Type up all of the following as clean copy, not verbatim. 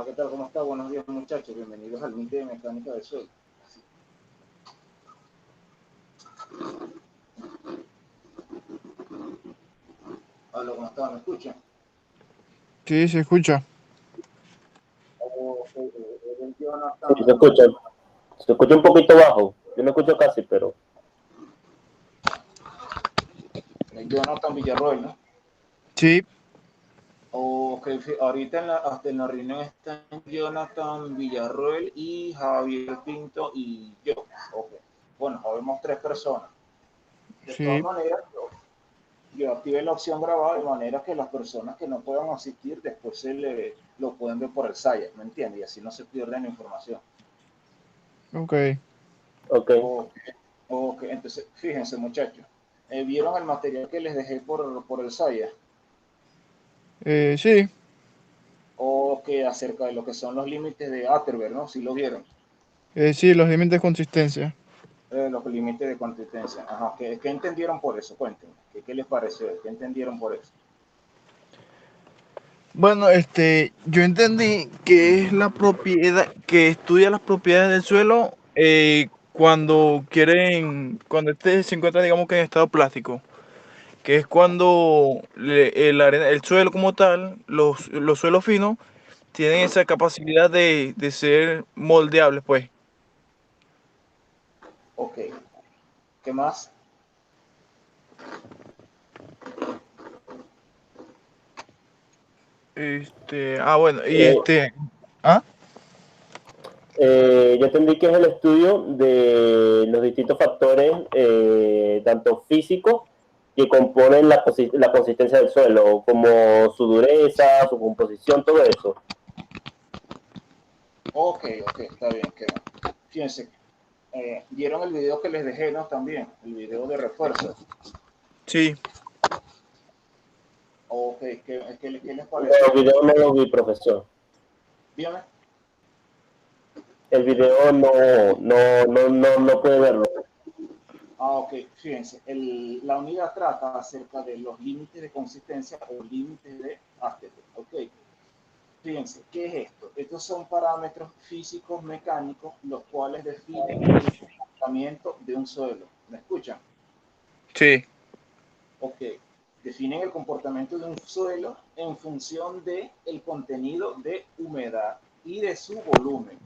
¿qué tal? ¿Cómo está? Buenos días, muchachos. Bienvenidos al link de mecánica del suelo. Hola, ¿cómo está? ¿Me escuchan? Sí, se escucha. Eres Jonathan, Sí, se escucha un poquito bajo. Yo no escucho casi, pero Jonathan Villarroel, ¿no? Sí, Ok, ahorita hasta en la reunión están Jonathan Villarroel y Javier Pinto y yo. Ok. Bueno, habemos tres personas. De todas sí, maneras, yo activé la opción grabada de manera que las personas que no puedan asistir después lo pueden ver por el SAIA, ¿me entiendes? Y así no se pierde la información. ok. ok. Ok, ok, entonces fíjense muchachos, ¿vieron el material que les dejé por el SAIA? Sí, O que acerca de lo que son los límites de Atterberg, ¿no? Si lo vieron, sí, los límites de consistencia. los límites de consistencia. Ajá, ¿qué entendieron por eso? Cuéntenme, ¿qué les pareció? ¿Qué entendieron por eso? Bueno, yo entendí que es la propiedad, que estudia las propiedades del suelo cuando este se encuentra, digamos que en estado plástico, que es cuando el suelo como tal, los suelos finos, tienen esa capacidad de ser moldeables, pues. Ok, ¿qué más? Bueno, Eh, ¿ah? yo entendí que es el estudio de los distintos factores, tanto físicos, que componen la consistencia del suelo, como su dureza, su composición, todo eso. Ok, ok, está bien, qué bien. Fíjense, vieron el video que les dejé, ¿no? También, el video de refuerzo. Sí. Ok, ¿qué les No, pareció? el video no lo vi, profesor. Dígame. El video no puede verlo. Ok, fíjense, la unidad trata acerca de los límites de consistencia o límites de Ashtetter. Ok, fíjense, ¿qué es esto? Estos son parámetros físicos mecánicos los cuales definen el comportamiento de un suelo. ¿Me escuchan? Sí. Ok, definen el comportamiento de un suelo en función de el contenido de humedad y de su volumen.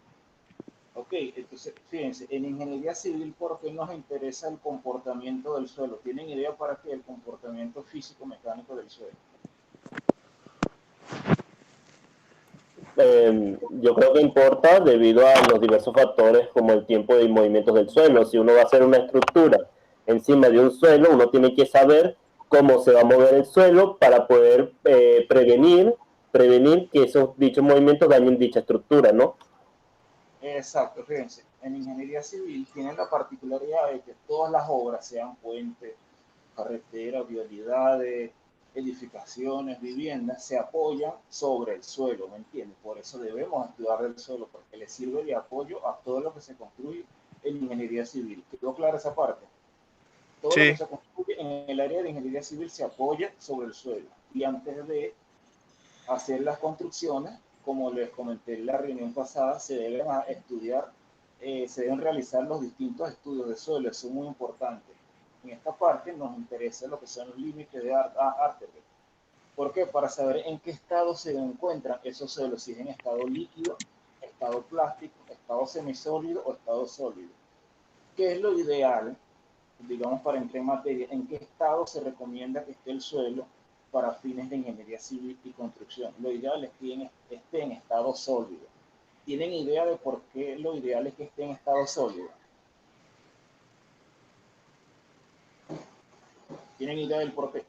Ok, entonces fíjense, en ingeniería civil, ¿por qué nos interesa el comportamiento del suelo? ¿Tienen idea para qué el comportamiento físico-mecánico del suelo? Yo creo que importa debido a los diversos factores como el tiempo y movimientos del suelo. Si uno va a hacer una estructura encima de un suelo, uno tiene que saber cómo se va a mover el suelo para poder prevenir que esos dichos movimientos dañen dicha estructura, ¿no? Exacto, fíjense, en ingeniería civil tienen la particularidad de que todas las obras, sean puentes, carreteras, vialidades, edificaciones, viviendas, se apoyan sobre el suelo, ¿me entiendes? Por eso debemos estudiar el suelo, porque le sirve de apoyo a todo lo que se construye en ingeniería civil. ¿Quedó clara esa parte? Todo lo que Sí. se construye en el área de ingeniería civil se apoya sobre el suelo. Y antes de hacer las construcciones, como les comenté en la reunión pasada, se deben estudiar, se deben realizar los distintos estudios de suelo, eso es muy importante. En esta parte nos interesa lo que son los límites de Arterberg. ¿Por qué? Para saber en qué estado se encuentran esos suelos, si es en estado líquido, estado plástico, estado semisólido o estado sólido. ¿Qué es lo ideal? Digamos, para entrar en materia, ¿en qué estado se recomienda que esté el suelo para fines de ingeniería civil y construcción? Lo ideal es que esté en estado sólido. ¿Tienen idea de por qué lo ideal es que esté en estado sólido? ¿Tienen idea del por qué?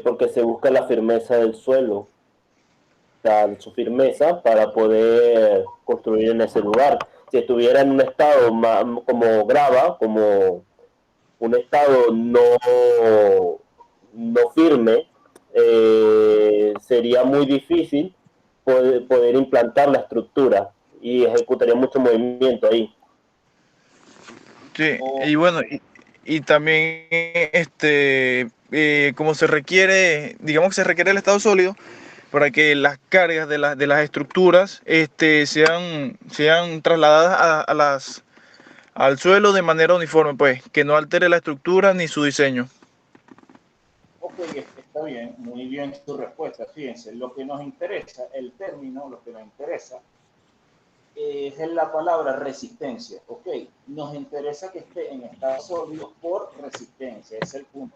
Porque se busca la firmeza del suelo, su firmeza para poder construir en ese lugar. Si estuviera en un estado como grava, como un estado no firme, sería muy difícil poder implantar la estructura y ejecutaría mucho movimiento ahí. Sí, O, y bueno, y también como se requiere, digamos que se requiere el estado sólido, para que las cargas de las estructuras sean trasladadas al suelo de manera uniforme, pues, que no altere la estructura ni su diseño. Ok, está bien, muy bien tu respuesta. Fíjense, lo que nos interesa, el término, lo que nos interesa es la palabra resistencia. Ok, nos interesa que esté en estado sólido por resistencia, ese es el punto.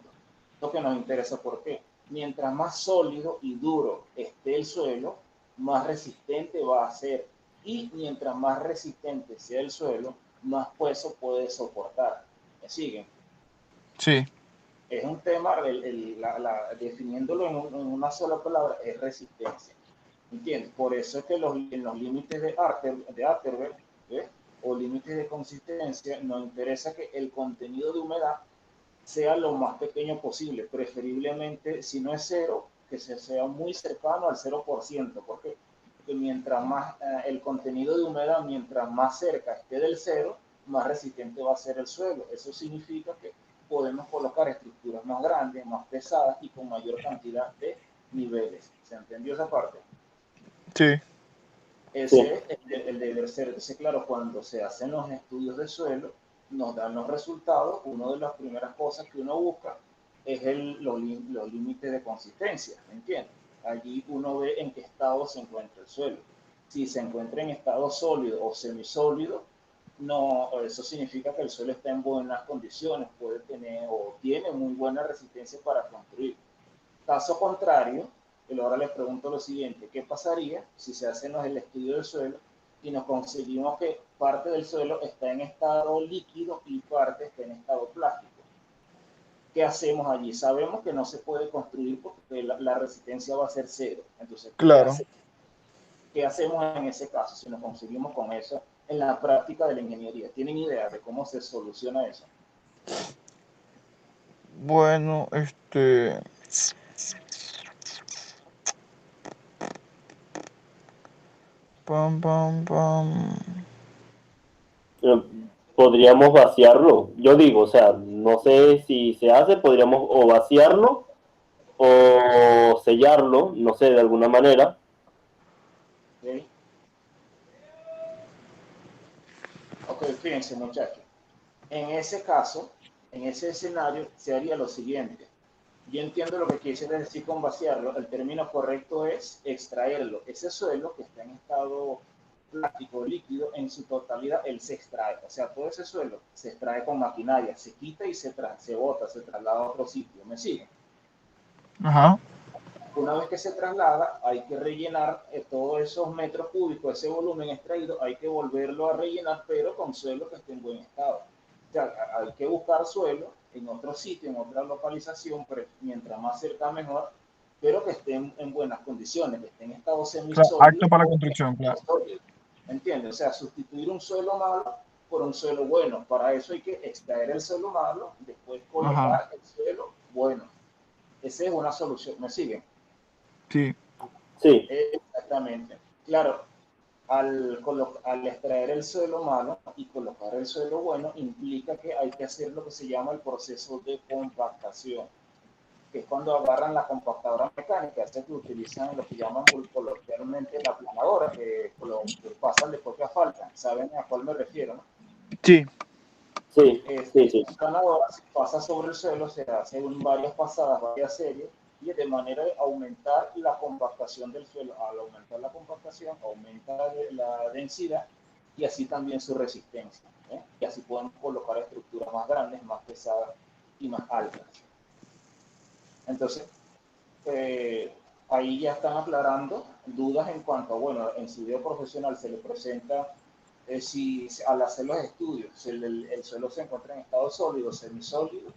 Lo que nos interesa, ¿por qué? Mientras más sólido y duro esté el suelo, más resistente va a ser. Y mientras más resistente sea el suelo, más peso puede soportar. ¿Me siguen? Sí, Es un tema, definiéndolo en una sola palabra, es resistencia. ¿Entiendes? Por eso es que en los límites de Atterberg, ¿ves? O límites de consistencia, nos interesa que el contenido de humedad sea lo más pequeño posible, preferiblemente, si no es cero, que sea muy cercano al 0%. ¿Por qué? Porque mientras más el contenido de humedad, mientras más cerca esté del cero, más resistente va a ser el suelo. Eso significa que podemos colocar estructuras más grandes, más pesadas y con mayor cantidad de niveles. ¿Se entendió esa parte? sí, Sí. Ese es el deber ser. Entonces, claro, cuando se hacen los estudios de suelo, nos dan los resultados. Una de las primeras cosas que uno busca es los límites de consistencia, ¿me entiendes? Allí uno ve en qué estado se encuentra el suelo. Si se encuentra en estado sólido o semisólido, no, eso significa que el suelo está en buenas condiciones, puede tener o tiene muy buena resistencia para construir. Caso contrario, pero ahora les pregunto lo siguiente, ¿qué pasaría si se hace el estudio del suelo y nos conseguimos que parte del suelo está en estado líquido y parte está en estado plástico? ¿Qué hacemos allí? Sabemos que no se puede construir porque la resistencia va a ser cero. Entonces, claro. ¿qué hacemos en ese caso si nos conseguimos con eso en la práctica de la ingeniería? ¿Tienen idea de cómo se soluciona eso? Bueno, pam, pam, pam. Eh, Podríamos vaciarlo. Yo digo, o sea, no sé si se hace, podríamos o vaciarlo o sellarlo, no sé, de alguna manera. ¿Okay? Ok, fíjense muchachos. En ese caso, en ese escenario, se haría lo siguiente. Yo entiendo lo que quise decir con vaciarlo. El término correcto es extraerlo. Ese suelo que está en estado plástico líquido, en su totalidad, él se extrae. O sea, todo ese suelo se extrae con maquinaria, se quita y se bota, se traslada a otro sitio. ¿Me siguen? Ajá. Una vez que se traslada, hay que rellenar todos esos metros cúbicos, ese volumen extraído, hay que volverlo a rellenar, pero con suelo que esté en buen estado. O sea, hay que buscar suelo en otro sitio, en otra localización, pero mientras más cerca mejor, pero que esté en buenas condiciones, que esté en estado Claro, semisólido apto para o construcción, claro. sólido. ¿Entiendes? O sea, sustituir un suelo malo por un suelo bueno. Para eso hay que extraer el suelo malo, después Ajá, colocar el suelo bueno. Esa es una solución. ¿Me siguen? sí, Sí, Exactamente. Claro, al extraer el suelo malo y colocar el suelo bueno, implica que hay que hacer lo que se llama el proceso de compactación, que es cuando agarran la compactadora mecánica, esta que utilizan lo que llaman coloquialmente la planadora, que pasan después que faltan. ¿Saben a cuál me refiero? ¿No? sí, sí, sí, Esa sí. planadora se pasa sobre el suelo, se hace en varias pasadas, varias series, y de manera de aumentar la compactación del suelo. Al aumentar la compactación, aumenta la densidad y así también su resistencia. Y así podemos colocar estructuras más grandes, más pesadas y más altas. Entonces, eh, ahí ya están aclarando dudas en cuanto a, bueno, en su vida profesional se le presenta si al hacer los estudios si el suelo se encuentra en estado sólido, semisólido,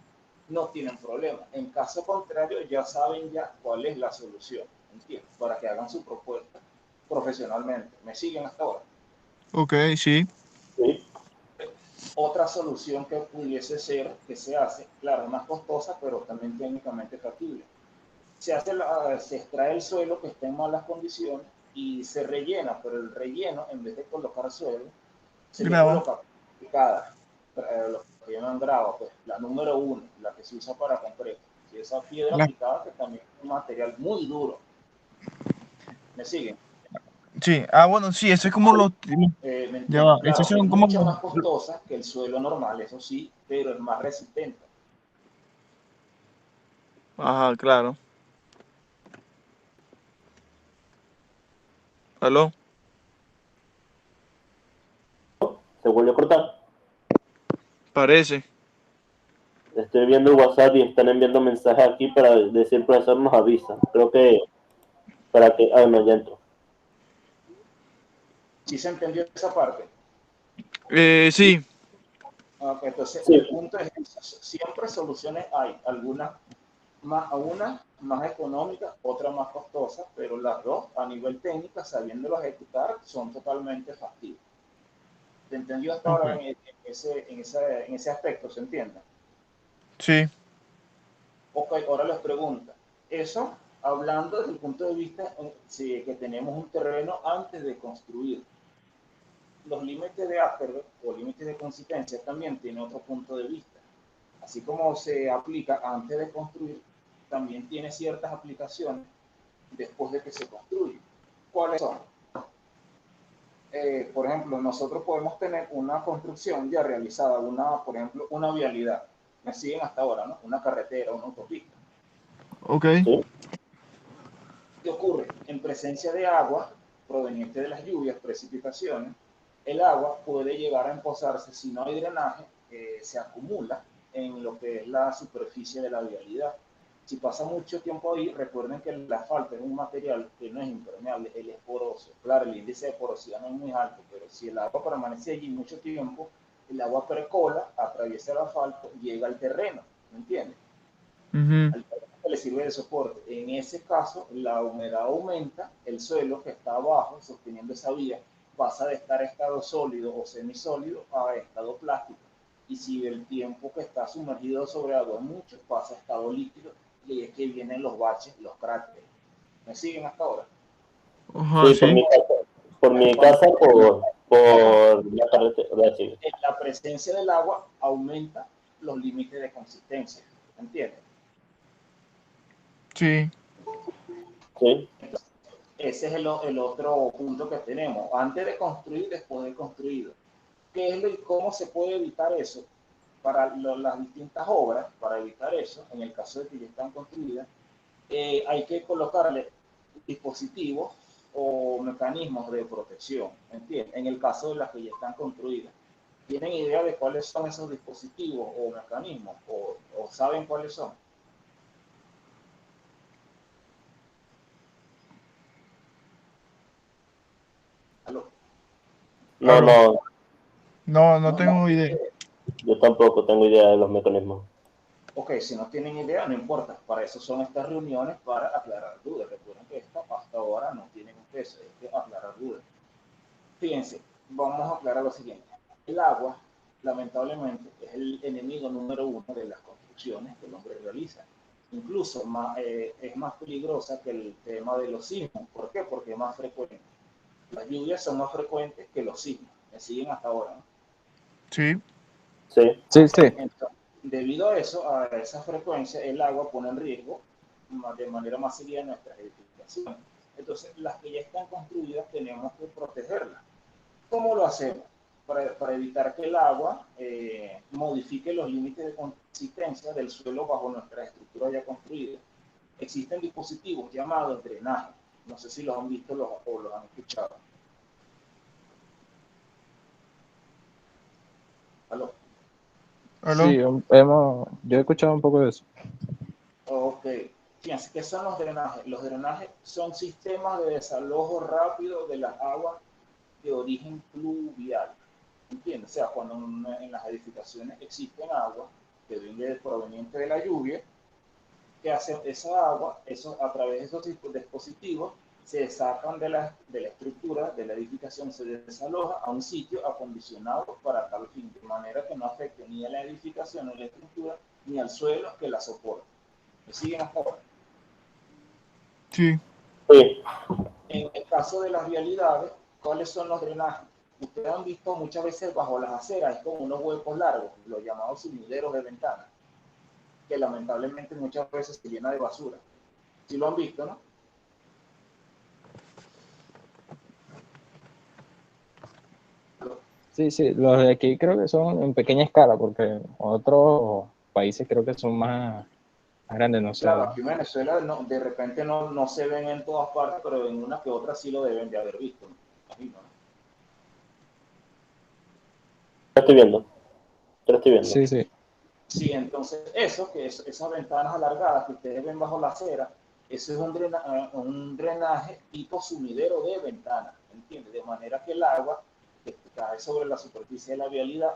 no tienen problema. En caso contrario, ya saben ya cuál es la solución, ¿entiendes? Para que hagan su propuesta profesionalmente. ¿Me siguen hasta ahora? ok, sí, Sí. Otra solución que pudiese ser, que se hace, claro, más costosa, pero también técnicamente factible. Se extrae el suelo que está en malas condiciones y se rellena, pero el relleno, en vez de colocar suelo, se le graba. coloca picada, lo que llaman grava, pues la número uno, la que se usa para concreto. Y esa piedra La- picada, que también es un material muy duro. ¿Me siguen? Sí, bueno, sí, eso es como los... ¿Me Ya entienden? va, esos Claro, es son como... mucho más costosa que el suelo normal, eso sí, pero es más resistente. Ajá, claro. ¿Aló? ¿Se volvió a cortar? Parece. Estoy viendo el WhatsApp y están enviando mensajes aquí para decir el profesor nos avisa. Creo que para que... Ah, no, ya entró. ¿Sí se entendió esa parte? Sí, Entonces, Sí, el punto es, siempre soluciones hay, una más económica, otra más costosa, pero las dos a nivel técnico, sabiéndolo ejecutar, son totalmente factibles. ¿Se entendió hasta ok. ahora en ese aspecto? ¿Se entiende? Sí, Ok, ahora les pregunto, eso hablando desde el punto de vista que tenemos un terreno antes de construir. Los límites de Asperger o límites de consistencia también tienen otro punto de vista. Así como se aplica antes de construir, también tiene ciertas aplicaciones después de que se construye. ¿Cuáles son? Por ejemplo, nosotros podemos tener una construcción ya realizada, por ejemplo, una vialidad. Me siguen hasta ahora, ¿no? Una carretera, una autopista. ok. sí, ¿Qué ocurre? En presencia de agua proveniente de las lluvias, precipitaciones, el agua puede llegar a emposarse, si no hay drenaje, se acumula en lo que es la superficie de la vialidad. Si pasa mucho tiempo ahí, recuerden que el asfalto es un material que no es impermeable, él es poroso. Claro, el índice de porosidad no es muy alto, pero si el agua permanece allí mucho tiempo, el agua percola, atraviesa el asfalto, llega al terreno, ¿me entiendes? Ujú. Al terreno que le sirve de soporte. En ese caso, la humedad aumenta, el suelo que está abajo, sosteniendo esa vía, pasa de estar estado sólido o semisólido a estado plástico. Y si el tiempo que está sumergido sobre agua es mucho, pasa a estado líquido y ahí es que vienen los baches, los cráteres. ¿Me siguen hasta ahora? Ajá, sí, sí. por mi Cuando casa, por la carretera, sí, la presencia del agua aumenta los límites de consistencia. ¿Entiendes? Sí, sí, Ese es el otro punto que tenemos. Antes de construir, después de construido. ¿Qué es y cómo se puede evitar eso? Para las distintas obras, para evitar eso, en el caso de que ya están construidas, hay que colocarle dispositivos o mecanismos de protección. ¿Entiendes? En el caso de las que ya están construidas. ¿Tienen idea de cuáles son esos dispositivos o mecanismos? ¿O saben cuáles son? ¿Aló? no, aló. no, No, no ¿No? ¿No? tengo idea. yo tampoco tengo idea de los mecanismos. Ok, si no tienen idea, no importa. Para eso son estas reuniones, para aclarar dudas. Recuerden que hasta ahora no tienen un peso, es que aclarar dudas. Fíjense, vamos a aclarar lo siguiente. El agua, lamentablemente, es el enemigo número uno de las construcciones que el hombre realiza. Incluso es más peligrosa que el tema de los sismos. ¿Por qué? Porque es más frecuente. Las lluvias son más frecuentes que los sismos. Me siguen hasta ahora, ¿no? Sí, Sí, Sí, sí. Entonces, debido a eso, a esa frecuencia, el agua pone en riesgo de manera más seguida nuestras edificaciones. Entonces, las que ya están construidas tenemos que protegerlas. ¿Cómo lo hacemos? Para evitar que el agua modifique los límites de consistencia del suelo bajo nuestra estructura ya construida. Existen dispositivos llamados drenaje. No sé si los han visto o los han escuchado. ¿Aló? aló. Yo he escuchado un poco de eso. Ok. Fíjense, ¿qué son los drenajes? Los drenajes son sistemas de desalojo rápido de las aguas de origen pluvial. ¿Entiendes? O sea, cuando en las edificaciones existen agua que viene proveniente de la lluvia, que hace esa agua, eso, a través de esos dispositivos, se sacan de la estructura de la edificación, se desaloja a un sitio acondicionado para tal fin, de manera que no afecte ni a la edificación, ni a la estructura, ni al suelo que la soporta. ¿Me siguen hasta ahora? Sí, sí, En el caso de las vialidades, ¿cuáles son los drenajes? Ustedes han visto muchas veces bajo las aceras, es como unos huecos largos, los llamados sumideros de ventana, que lamentablemente muchas veces se llena de basura. ¿Sí lo han visto, no? Sí, sí, los de aquí creo que son en pequeña escala, porque otros países creo que son más grandes, no sé. Claro, aquí en Venezuela de repente no se ven en todas partes, pero en una que otra sí lo deben de haber visto, ¿no? Imagino, ¿no? Lo estoy viendo, lo estoy viendo. Sí, sí. Sí, entonces esas ventanas alargadas que ustedes ven bajo la acera, eso es un drenaje tipo sumidero de ventana, ¿entiendes? De manera que el agua que cae sobre la superficie de la vialidad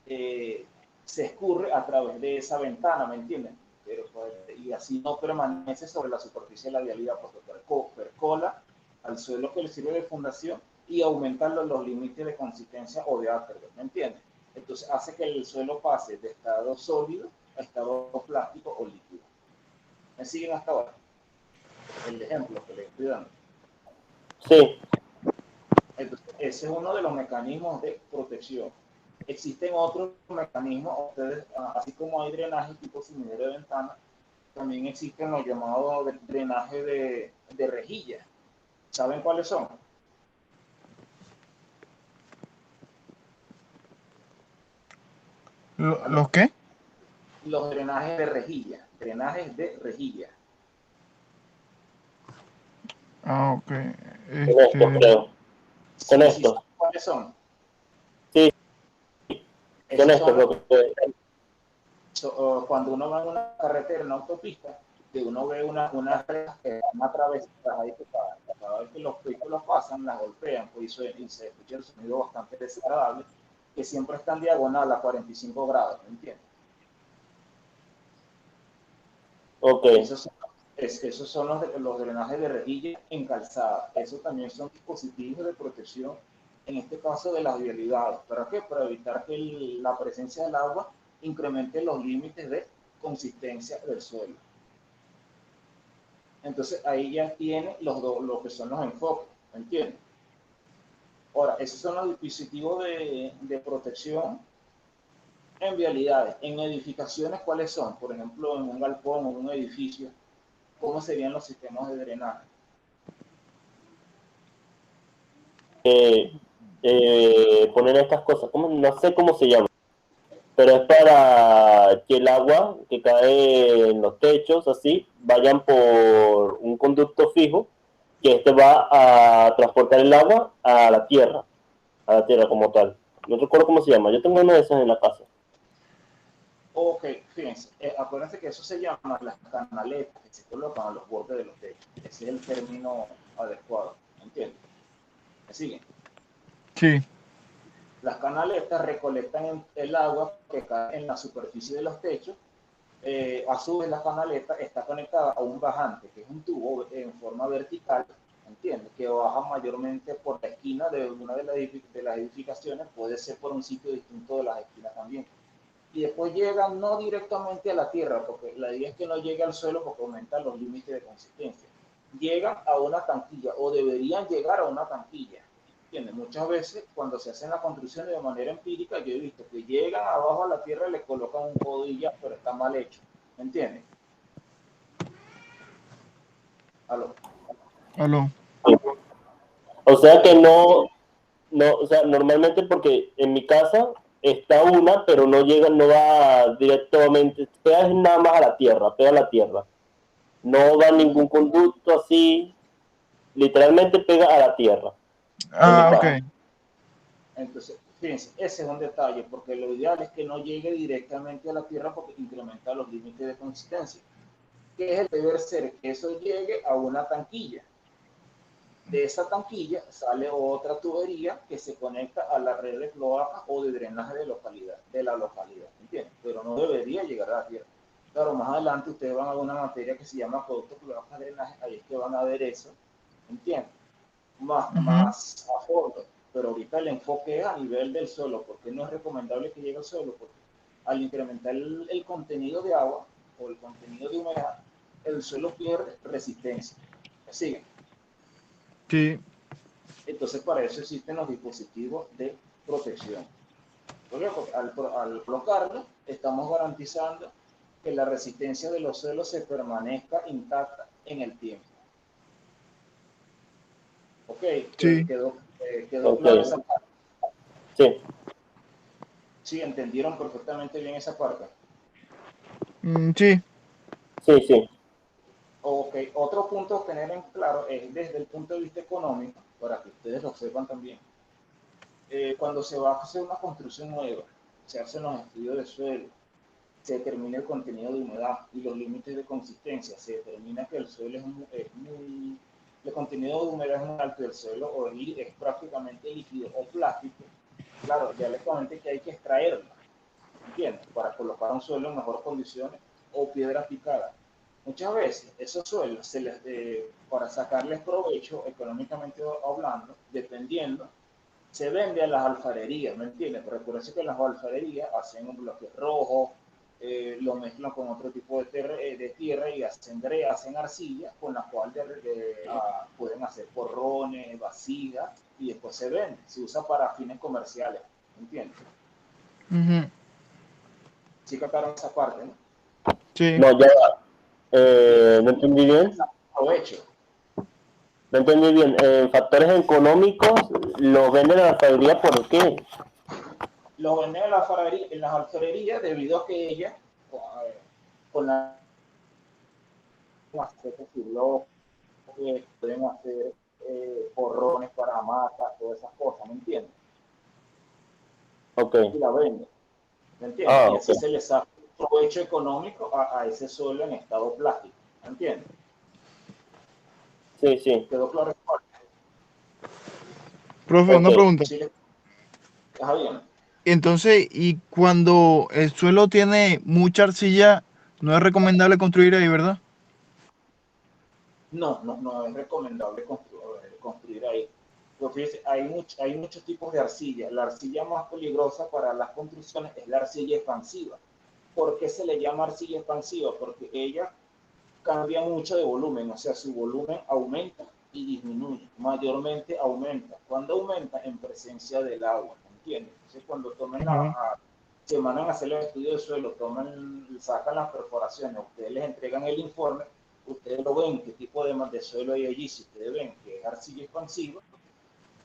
eh, se escurre a través de esa ventana, ¿me entienden? Pero, pues, y así no permanece sobre la superficie de la vialidad, porque percola al suelo que le sirve de fundación y aumenta los límites de consistencia o de Atterberg, ¿me entiendes? Entonces hace que el suelo pase de estado sólido a estado plástico o líquido. ¿Me siguen hasta ahora? El ejemplo que les estoy dando. Sí, Entonces, ese es uno de los mecanismos de protección. Existen otros mecanismos, ustedes, así como hay drenaje tipo sumidero de ventana, también existen los llamados drenaje de rejilla. ¿Saben cuáles son? ¿Los qué? Los drenajes de rejilla. Drenajes de rejilla. Ah, ok. con estos creo. Con Sí, sí, estos. ¿saben cuáles son? Sí, son Esos estos son lo que... cuando uno va en una carretera, en una autopista, que uno ve unas rejas que van atravesadas ahí, que cada vez que los vehículos pasan, las golpean, pues, y se escucha el sonido bastante desagradable, que siempre están diagonal a 45 grados, ¿me entiendes? Ok. Esos son los drenajes de rejilla en calzada. Esos también son dispositivos de protección, en este caso de las vialidades. ¿Para qué? Para evitar que la presencia del agua incremente los límites de consistencia del suelo. Entonces ahí ya tiene lo que son los enfoques, ¿entiendes? Ahora, esos son los dispositivos de protección en vialidades. En edificaciones, ¿cuáles son? Por ejemplo, en un galpón o en un edificio, ¿cómo serían los sistemas de drenaje? Poner estas cosas, ¿cómo? No sé cómo se llama, pero es para que el agua que cae en los techos, así, vayan por un conducto fijo, que este va a transportar el agua a la tierra como tal. No recuerdo cómo se llama, yo tengo una de esas en la casa. Ok, fíjense, acuérdense que eso se llama las canaletas que se colocan a los bordes de los techos. Ese es el término adecuado, ¿entiendes? ¿Me siguen? Sí. Las canaletas recolectan el agua que cae en la superficie de los techos. A su vez, la canaleta está conectada a un bajante, que es un tubo en forma vertical, ¿entiendes? Que baja mayormente por la esquina de una de las edificaciones, puede ser por un sitio distinto de las esquinas también. Y después llegan no directamente a la tierra, porque la idea es que no llegue al suelo porque aumentan los límites de consistencia. Llegan a una tanquilla o deberían llegar a una tanquilla. ¿Entiendes? Muchas veces cuando se hacen las construcciones de manera empírica, yo he visto que llegan abajo a la tierra y le colocan un codo y ya, pero está mal hecho. ¿Me entiendes? ¿Aló? Aló. O sea que Ok, o sea, normalmente porque en mi casa está una, pero no llega, no va directamente, pega nada más a la tierra, pega a la tierra. No va ningún conducto así, literalmente pega a la tierra, en mi Ah, ok. casa. entonces, fíjense, ese es un detalle, porque lo ideal es que no llegue directamente a la tierra porque incrementa los límites de consistencia. ¿Qué es el deber ser? Que eso llegue a una tanquilla. De esa tanquilla sale otra tubería que se conecta a la red de cloaca o de drenaje de la localidad, ¿entiendes? Pero no debería llegar a la tierra. Claro, más adelante ustedes van a ver una materia que se llama producto cloaca drenaje, ahí es que van a ver eso, ¿entiendes? Ujú. Más a fondo. Pero ahorita el enfoque es a nivel del suelo, porque no es recomendable que llegue al suelo, porque al incrementar el contenido de agua o el contenido de humedad, el suelo pierde resistencia. ¿Me siguen? Sí. Entonces, para eso existen los dispositivos de protección. Porque al colocarlo, estamos garantizando que la resistencia de los suelos se permanezca intacta en el tiempo. Ok, Sí. quedó Ok. claro esa parte. Sí, Sí, entendieron perfectamente bien esa parte. Sí. sí, sí. Ok, otro punto a tener en claro es desde el punto de vista económico, para que ustedes lo sepan también. Cuando se va a hacer una construcción nueva, se hacen los estudios de suelo, se determina el contenido de humedad y los límites de consistencia. Se determina que el suelo el contenido de humedad es muy alto del suelo o es prácticamente líquido o plástico. Claro, ya les comenté que hay que extraerlo, ¿entiendes? Para colocar un suelo en mejores condiciones o piedras picadas. Muchas veces esos suelos, para sacarles provecho económicamente hablando, dependiendo, se vende a las alfarerías, ¿me entiendes? Pero recuerden que las alfarerías hacen un bloque rojo, lo mezclan con otro tipo de tierra y hacen arcilla con la cual pueden hacer porrones, vasijas y después se vende. Se usa para fines comerciales, ¿me entiendes? Ujú. Sí captaron esa parte, ¿no? Sí. No, ya va. Y No entendí bien. aprovecho. No entendí bien. Factores económicos los venden a la alfarería, ¿por qué? Los venden en las alfarerías debido a que ellas, con la pueden hacer porrones para matas, todas esas cosas, ¿me entiendes? Ok. Y la venden, ¿me entiendes? Ah, Y ok. así se les saca provecho económico a ese suelo en estado plástico, ¿me entiendes? Sí, sí. ¿Quedó claro? Profe, Ok. una pregunta. Sí, está bien. Entonces, ¿y cuando el suelo tiene mucha arcilla, no es recomendable construir ahí, verdad? No es recomendable construir ahí. Porque fíjese, hay muchos tipos de arcilla. La arcilla más peligrosa para las construcciones es la arcilla expansiva. ¿Por qué se le llama arcilla expansiva? Porque ella cambia mucho de volumen, o sea, su volumen aumenta y disminuye, mayormente aumenta. Cuando aumenta en presencia del agua, ¿entiendes? Entonces, cuando Ajá. se mandan a hacer el estudio del suelo, sacan las perforaciones, ustedes les entregan el informe, ustedes lo ven, qué tipo de suelo hay allí, si ustedes ven que es arcilla expansiva,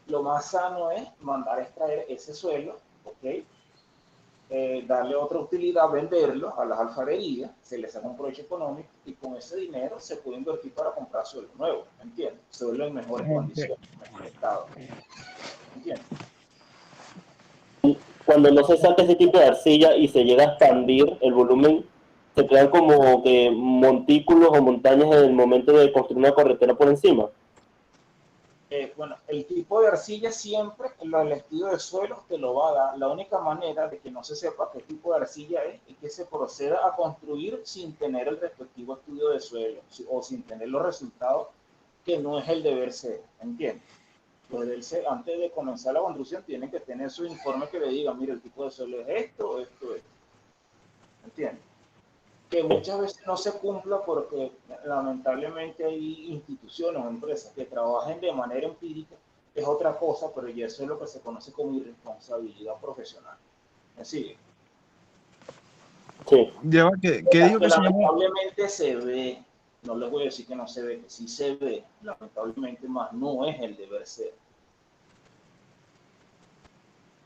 lo más sano es mandar a extraer ese suelo, ¿ok? Darle otra utilidad, venderlo a las alfarerías, se les saca un provecho económico y con ese dinero se puede invertir para comprar suelo nuevo, ¿entiendes? Suelo en mejores Ok. condiciones, en mejor estado, ¿entiendes? Cuando no se saca ese tipo de arcilla y se llega a expandir el volumen, se crean como que montículos o montañas en el momento de construir una carretera por encima. Bueno, el tipo de arcilla siempre, el estudio de suelo te lo va a dar. La única manera de que no se sepa qué tipo de arcilla es que se proceda a construir sin tener el respectivo estudio de suelo o sin tener los resultados que no es el deber ser, ¿entiendes? Antes de comenzar la construcción tienen que tener su informe que le diga, mire, el tipo de suelo es esto, ¿entiendes? Que muchas veces no se cumpla porque lamentablemente hay instituciones o empresas que trabajen de manera empírica, es otra cosa, pero ya eso es lo que se conoce como irresponsabilidad profesional. Así, Sí, Ya va, ¿qué dijo que que se llamó? lamentablemente se ve, no les voy a decir que no se ve, que sí se ve, lamentablemente más no es el deber ser.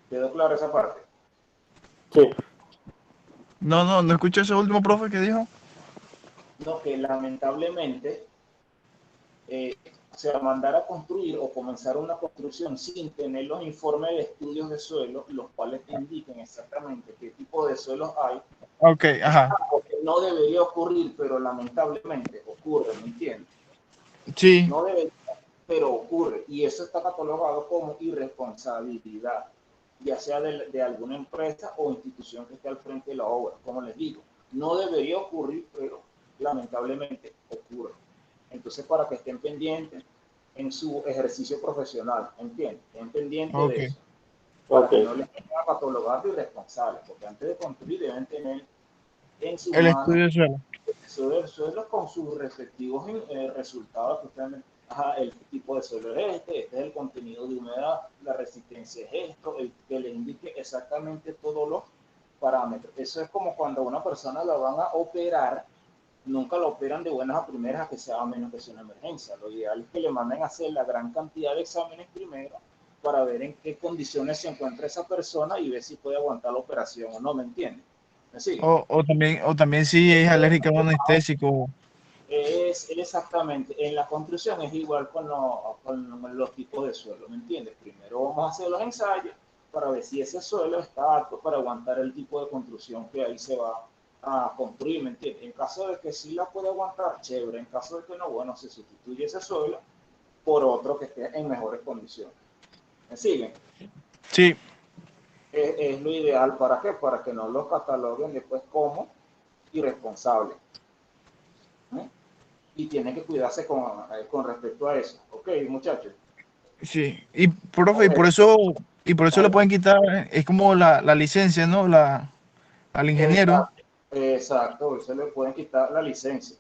¿Quedó claro esa parte? sí. No escuché ese último, profe, que dijo. No, que lamentablemente eh, o sea, mandar a construir o comenzar una construcción sin tener los informes de estudios de suelo, los cuales te indiquen exactamente qué tipo de suelos hay, Ok, es ajá. algo que no debería ocurrir, pero lamentablemente ocurre, ¿me entiendes? Sí. No debería, pero ocurre, y eso está catalogado como irresponsabilidad, ya sea de alguna empresa o institución que esté al frente de la obra, como les digo. No debería ocurrir, pero lamentablemente ocurre. Entonces, para que estén pendientes en su ejercicio profesional, ¿entienden? Estén pendientes Ok. de eso, para Ok. que no les vengan a catalogar de irresponsables, porque antes de construir deben tener en sus El manos estudio de suelo. el suelo con sus respectivos resultados, que ustedes, el tipo de suelo es este es el contenido de humedad, la resistencia es esto, que le indique exactamente todos los parámetros. Eso es como cuando a una persona la van a operar, nunca lo operan de buenas a primeras a que sea a menos que sea una emergencia. Lo ideal es que le manden a hacer la gran cantidad de exámenes primero para ver en qué condiciones se encuentra esa persona y ver si puede aguantar la operación o no, ¿me entiendes? ¿Me sigue? O también si es alérgica a un anestésico. Es exactamente, en la construcción es igual con los tipos de suelo, ¿me entiendes? Primero vamos a hacer los ensayos para ver si ese suelo está apto para aguantar el tipo de construcción que ahí se va a construir, ¿me entiendes? En caso de que sí la puede aguantar, chévere. En caso de que no, bueno, se sustituye ese suelo por otro que esté en mejores condiciones. ¿Me siguen? Sí, Es lo ideal, ¿para qué? Para que no lo cataloguen después como irresponsable. ¿Eh? Y tiene que cuidarse con respecto a eso. Ok, muchachos. sí. Y profe, Ok, y por eso le pueden quitar, es como la licencia, ¿no? Al ingeniero. exacto, exacto, se le pueden quitar la licencia.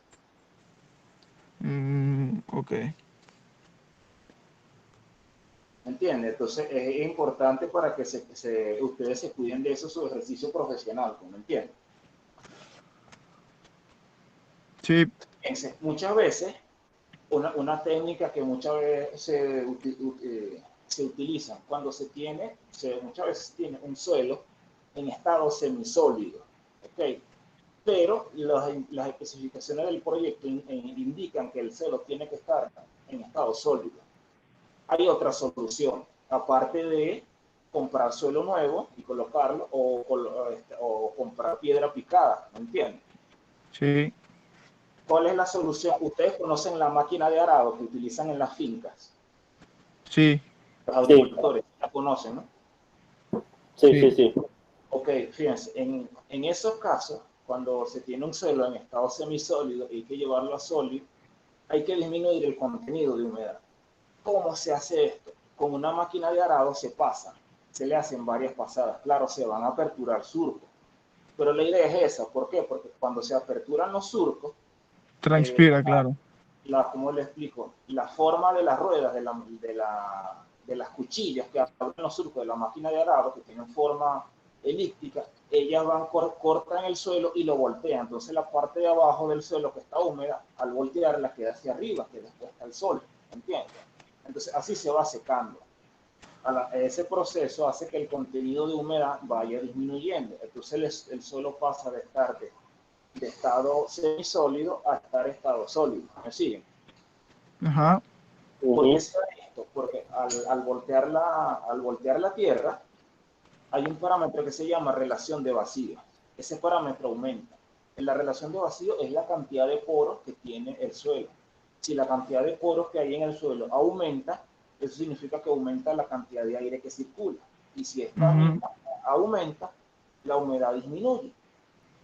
Ok. ¿Me entiendes? Entonces es importante para que ustedes se cuiden de eso, su ejercicio profesional, ¿me entiendes? Sí, Fíjense, muchas veces, una técnica que muchas veces se utiliza cuando muchas veces tiene un suelo en estado semisólido, ¿ok? Pero las especificaciones del proyecto indican que el suelo tiene que estar en estado sólido. Hay otra solución, aparte de comprar suelo nuevo y colocarlo o comprar piedra picada, ¿me entienden? sí, ¿Cuál es la solución? Ustedes conocen la máquina de arado que utilizan en las fincas, sí, los Sí, agricultores la conocen, ¿no? sí, sí, sí. sí. Ok, fíjense, en esos casos, cuando se tiene un suelo en estado semisólido y hay que llevarlo a sólido, hay que disminuir el contenido de humedad. ¿Cómo se hace esto? Con una máquina de arado se le hacen varias pasadas. Claro, se van a aperturar surcos, pero la idea es esa. ¿Por qué? Porque cuando se aperturan los surcos, eh, Transpira, claro. ¿cómo le explico? La forma de las ruedas de las cuchillas que abren los surcos de la máquina de arado, que tienen forma elíptica, ellas cortan el suelo y lo voltean. Entonces la parte de abajo del suelo que está húmeda, al voltearla queda hacia arriba, que después está el sol. ¿Entiendes? Entonces así se va secando. Ese proceso hace que el contenido de humedad vaya disminuyendo. Entonces el suelo pasa de estar de estado semisólido a estar estado sólido. ¿Me siguen? Ajá, ¿Por qué Ujú. se da esto? Porque al voltear la Tierra hay un parámetro que se llama relación de vacío. Ese parámetro aumenta. En la relación de vacío es la cantidad de poros que tiene el suelo. Si la cantidad de poros que hay en el suelo aumenta, eso significa que aumenta la cantidad de aire que circula. Y si esta ujú, misma aumenta, la humedad disminuye.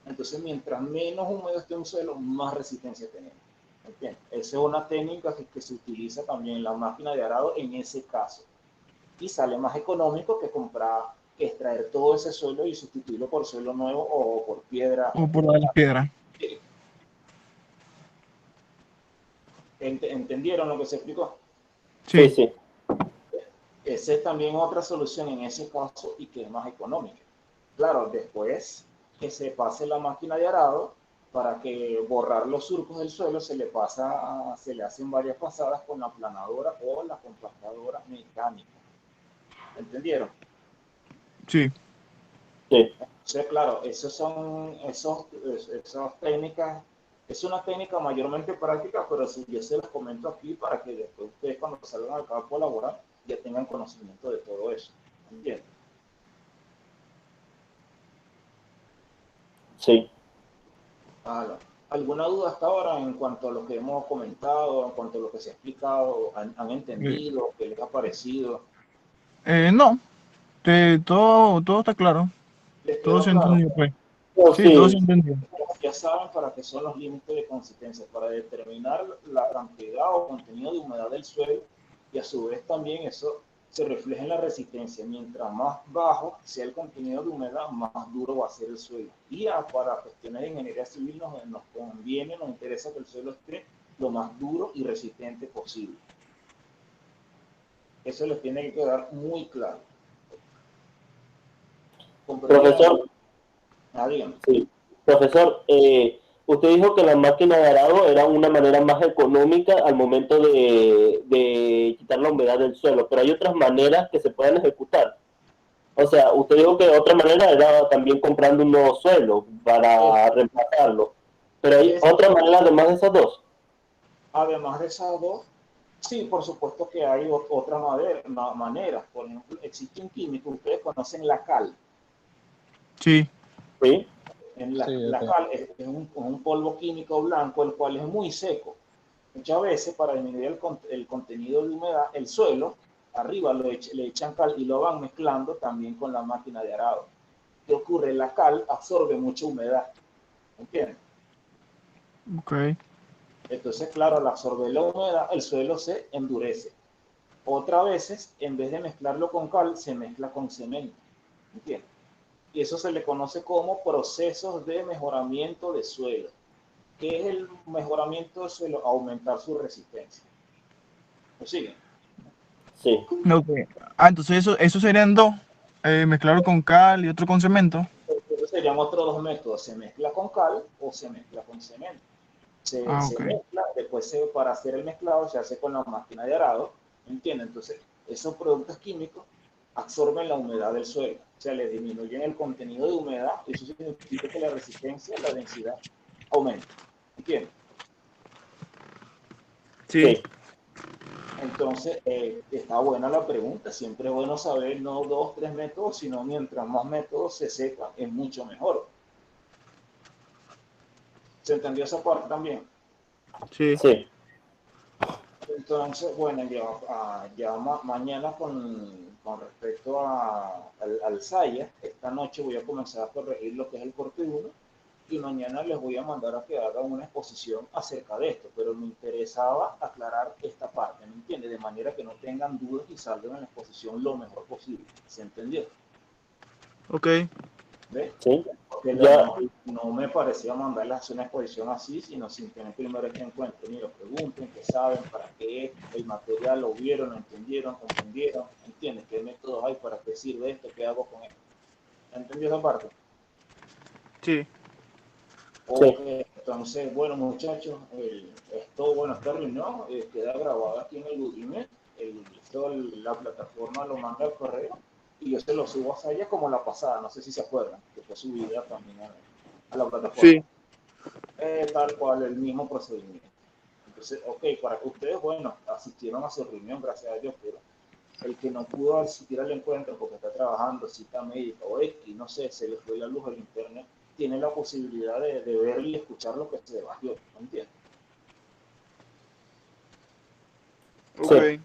Entonces, mientras menos húmedo esté un suelo, más resistencia tenemos. ¿Entiendes? Esa es una técnica que se utiliza también en la máquina de arado en ese caso. Y sale más económico que extraer todo ese suelo y sustituirlo por suelo nuevo o por piedra. o por las piedras. ¿Entendieron lo que se explicó? Sí, Sí, sí. Esa es también otra solución en ese caso y que es más económica. Claro, después que se pase la máquina de arado, para que borrar los surcos del suelo se le hacen varias pasadas con la aplanadora o la compactadora mecánica. ¿Entendieron? sí. Sí. Entonces, claro, esas técnicas, es una técnica mayormente práctica, pero si yo se las comento aquí para que después ustedes cuando salgan al campo laboral ya tengan conocimiento de todo eso. ¿Entienden? Sí. ¿Alguna duda hasta ahora en cuanto a lo que hemos comentado, en cuanto a lo que se ha explicado? ¿Han Eh, entendido? ¿Qué les ha parecido? no, todo está claro. ¿Les Todo quedó se claro? entendió, pues. No, Sí, todo se sí. entendió. Ya saben para qué son los límites de consistencia, para determinar la cantidad o contenido de humedad del suelo y a su vez también eso se refleja en la resistencia. Mientras más bajo sea el contenido de humedad, más duro va a ser el suelo. Y para cuestiones de ingeniería civil nos conviene, nos interesa que el suelo esté lo más duro y resistente posible. Eso les tiene que quedar muy claro. ¿Comprendieron? Profesor, Díganme. sí. Profesor, usted dijo que la máquina de arado era una manera más económica al momento de quitar la humedad del suelo, pero hay otras maneras que se pueden ejecutar. O sea, usted dijo que otra manera era también comprando un nuevo suelo para reemplazarlo, pero hay otra manera además de esas dos. Además de esas dos, sí, por supuesto que hay otras maneras. Por ejemplo, existe un químico, ustedes conocen la cal. Sí. Sí. La cal es un polvo químico blanco, el cual es muy seco. Muchas veces, para disminuir el contenido de humedad, el suelo, arriba le echan cal y lo van mezclando también con la máquina de arado. ¿Qué ocurre? La cal absorbe mucha humedad. ¿Entiendes? Ok. Entonces, claro, al absorber la humedad, el suelo se endurece. Otras veces, en vez de mezclarlo con cal, se mezcla con cemento. ¿Entiendes? Y eso se le conoce como procesos de mejoramiento de suelo. ¿Qué es el mejoramiento del suelo? Aumentar su resistencia. ¿Lo siguen? Sí. Okay. Entonces eso serían dos. Mezclarlo con cal y otro con cemento. Entonces serían otros dos métodos. Se mezcla con cal o se mezcla con cemento. Se Ok. mezcla, después para hacer el mezclado se hace con la máquina de arado. ¿Entiendes? Entonces, esos productos químicos absorben la humedad del suelo. O sea, le disminuyen el contenido de humedad. Eso significa que la resistencia, la densidad aumenta. ¿Entiendes? Sí. Entonces, está buena la pregunta. Siempre es bueno saber no 2, 3 métodos, sino mientras más métodos se sepan, es mucho mejor. ¿Se entendió esa parte también? Sí. Sí. Entonces, bueno, ya mañana con respecto al SAIA, esta noche voy a comenzar a corregir lo que es el corte 1 y mañana les voy a mandar a que hagan una exposición acerca de esto, pero me interesaba aclarar esta parte, ¿me entiendes? De manera que no tengan dudas y salgan en la exposición lo mejor posible. ¿Se entendió? Ok. ¿Ves? Sí. Porque Ya. no me parecía mandarles a una exposición así, sino sin tener primero este encuentro. Mira, pregunten, qué saben, para qué el material, lo vieron, lo entendieron, comprendieron, ¿entiendes? ¿Qué métodos hay? ¿Para qué sirve esto? ¿Qué hago con esto? ¿Entendió esa parte? Sí. Sí. Entonces, bueno, muchachos, esta reunión queda grabada aquí en el Google Meet. La plataforma lo manda al correo y yo se lo subo a Saya como la pasada, no sé si se acuerdan, que fue subida también a la plataforma. Sí. Tal cual, el mismo procedimiento. Entonces, ok, para que ustedes, bueno, asistieron a su reunión, gracias a Dios, pero el que no pudo asistir al encuentro porque está trabajando, cita médica o X, no sé, se le fue la luz al internet, tiene la posibilidad de ver y escuchar lo que se debatió, ¿no entiendes? Ok. Sí.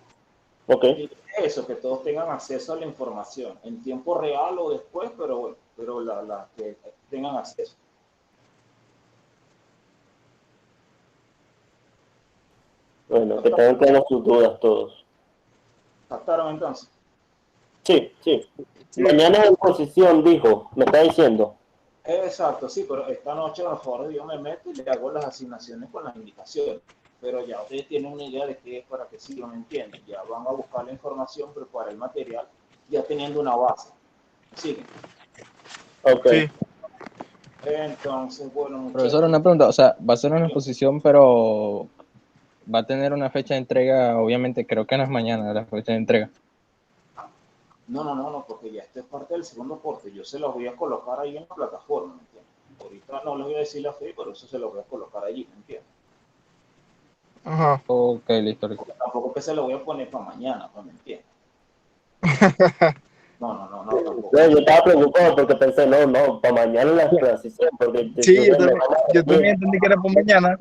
Ok. Y eso, que todos tengan acceso a la información en tiempo real o después, pero bueno, pero que tengan acceso. Bueno, que tengan claras sus dudas todos. ¿Captaron entonces? Sí, sí. Sí. Mañana en posición, dijo, me está diciendo. Exacto, sí, pero esta noche a lo mejor yo me meto y le hago las asignaciones con las indicaciones. Pero ya ustedes tienen una idea de qué es para que sí lo entiendan. Ya van a buscar la información, preparar el material, ya teniendo una base. ¿Siguen? Ok. Sí. Entonces, bueno, Profesor, muchachos. una pregunta, o sea, va a ser una exposición, pero va a tener una fecha de entrega, obviamente, creo que no es mañana la fecha de entrega. No, porque ya esto es parte del segundo corte. Yo se los voy a colocar ahí en la plataforma, ¿me entiendes? Ahorita no les voy a decir la fe, pero eso se los voy a colocar allí, ¿me entiendes? Ajá. Ok, listo, listo. Porque tampoco que se lo voy a poner para mañana, ¿me entiendes? No, tampoco. No, yo estaba preocupado porque pensé, no, para mañana la transición, porque Sí, ustedes me van a yo también dormir. entendí que era por mañana.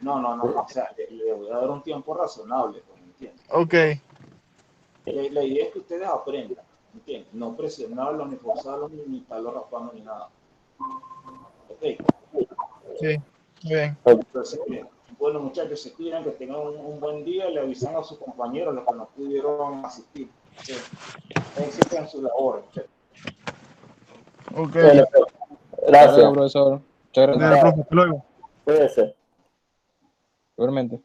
No, o sea, le voy a dar un tiempo razonable, ¿me entiendes? Ok. La idea es que ustedes aprendan, ¿me entiendes? No presionarlos, ni forzarlos, ni estarlos rapando, ni nada. ¿Ok? Sí. Muy bien. Entonces, bien. Bueno, muchachos, se cuidan, que tengan un buen día, le avisan a sus compañeros, los que no pudieron asistir. ¿Sí? Éxito en su labor. Ok. Bueno, pues, Muchas gracias, gracias. profesor. Muchas gracias. Dale, Chao. profe. Hasta luego. Cuídense. Igualmente.